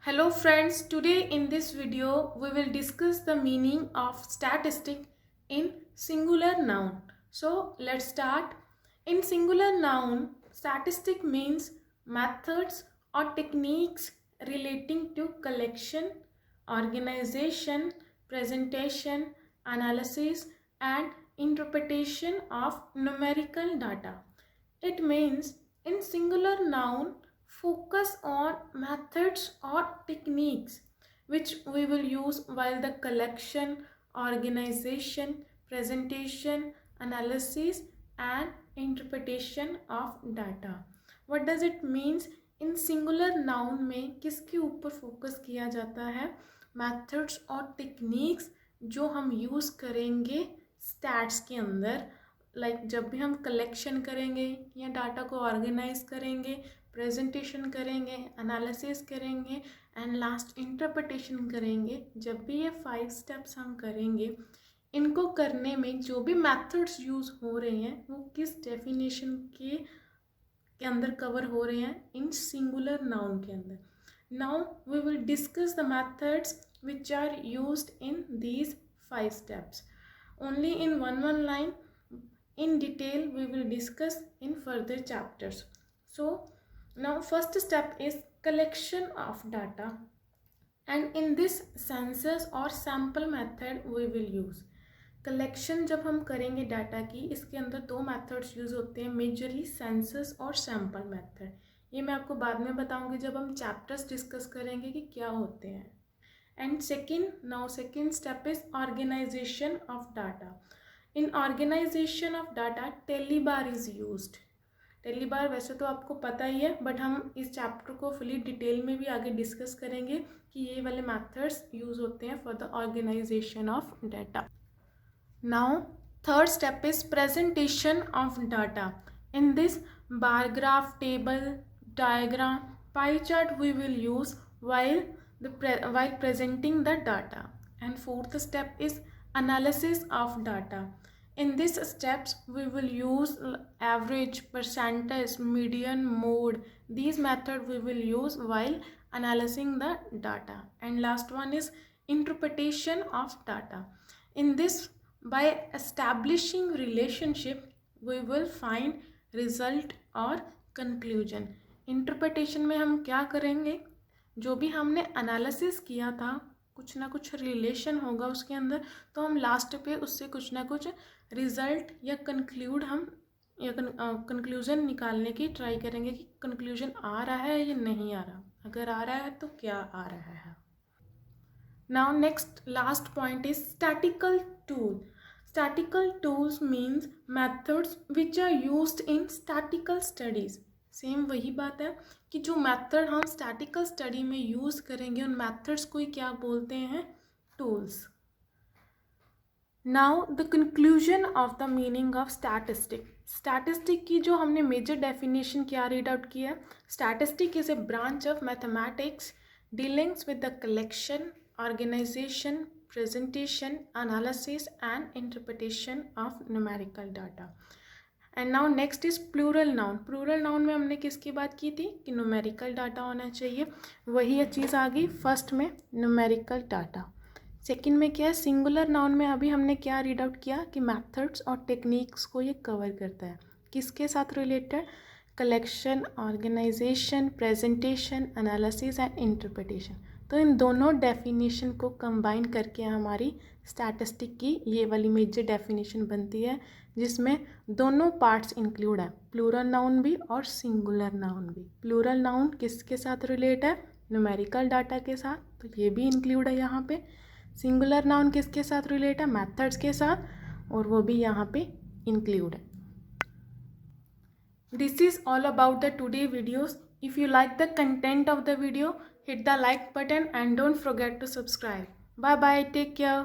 Hello friends, today in this video we will discuss the meaning of statistic in singular noun. So let's start. In singular noun, statistic means methods or techniques relating to collection, organization, presentation, analysis and interpretation of numerical data. It means in singular noun focus on methods or techniques which we will use while the collection, organization, presentation, analysis and interpretation of data. What does it means? In singular noun में किसके ऊपर focus किया जाता है? Methods और techniques जो हम use करेंगे स्टैट्स के अंदर, जब भी हम कलेक्शन करेंगे या डाटा को ऑर्गेनाइज करेंगे, प्रेजेंटेशन करेंगे, एनालिसिस करेंगे एंड लास्ट इंटरप्रिटेशन करेंगे। जब भी ये 5 स्टेप्स हम करेंगे, इनको करने में जो भी मेथड्स यूज़ हो रहे हैं वो किस डेफिनेशन के अंदर कवर हो रहे हैं? इन सिंगुलर नाउन के अंदर. Now we will discuss the methods which are used in these 5 steps only in one line. In detail we will discuss in further chapters. So now first step is collection of data, and in this census or sample method we will use. Collection जब हम करेंगे data की, इसके अंदर 2 methods use होते हैं, majorly census और sample method. ये मैं आपको बाद में बताऊंगी जब हम चैप्टर्स डिस्कस करेंगे कि क्या होते हैं. And second step is organisation of data. In organisation of data tally bar is used. Tally bar वैसे तो आपको पता ही है, बट हम इस चैप्टर को फुली डिटेल में भी आगे डिस्कस करेंगे कि ये वाले मेथड्स यूज़ होते हैं for the organisation of data. Now third step is presentation of data. In this bar graph, table, diagram, pie chart we will use while presenting the data. And fourth step is analysis of data. In these steps we will use average, percentage, median, mode. These methods we will use while analyzing the data. And last one is interpretation of data. In this, by establishing relationship we will find result or conclusion. Interpretation में हम क्या करेंगे? जो भी हमने analysis किया था, कुछ ना कुछ रिलेशन होगा उसके अंदर, तो हम लास्ट पे उससे कुछ ना कुछ रिजल्ट या कंक्लूजन निकालने की ट्राई करेंगे कि कंक्लूजन आ रहा है या नहीं आ रहा. अगर आ रहा है तो क्या आ रहा है. Now next last point is statistical tool. Statistical tools means methods which are used in statistical studies. Same वही बात है कि जो मेथड हम स्टैटिकल स्टडी में यूज़ करेंगे उन मेथड्स को ही क्या बोलते हैं? Tools. Now the conclusion of the meaning of statistic. Statistic की जो हमने मेजर डेफिनेशन क्या रीड आउट किया? Statistic is a branch of mathematics dealings with the collection, organisation, presentation, analysis and interpretation of numerical data. And now next is plural noun. plural noun में हमने किसकी बात की थी कि numerical data होना चाहिए. वही चीज़ आ गई फर्स्ट में numerical data. सेकंड में क्या है? सिंगुलर नाउन में अभी हमने क्या रीड आउट किया कि मेथड्स और टेक्निक्स को ये कवर करता है. किसके साथ related? Collection, organisation, presentation, analysis and interpretation. तो इन दोनों डेफिनेशन को कंबाइन करके हमारी स्टैटिस्टिक की ये वाली मेजर डेफिनेशन बनती है, जिसमें दोनों पार्ट्स इंक्लूड है, प्लूरल नाउन भी और सिंगुलर नाउन भी. प्लूरल नाउन किसके साथ रिलेट है? न्यूमेरिकल डाटा के साथ, तो ये भी इंक्लूड है यहाँ पे. सिंगुलर नाउन किसके साथ रिलेट है? मेथड्स के साथ, और वो भी यहाँ पे इंक्लूड है. This is all about the today videos. If you like the content of the video, hit the like button and don't forget to subscribe. Bye bye. Take care.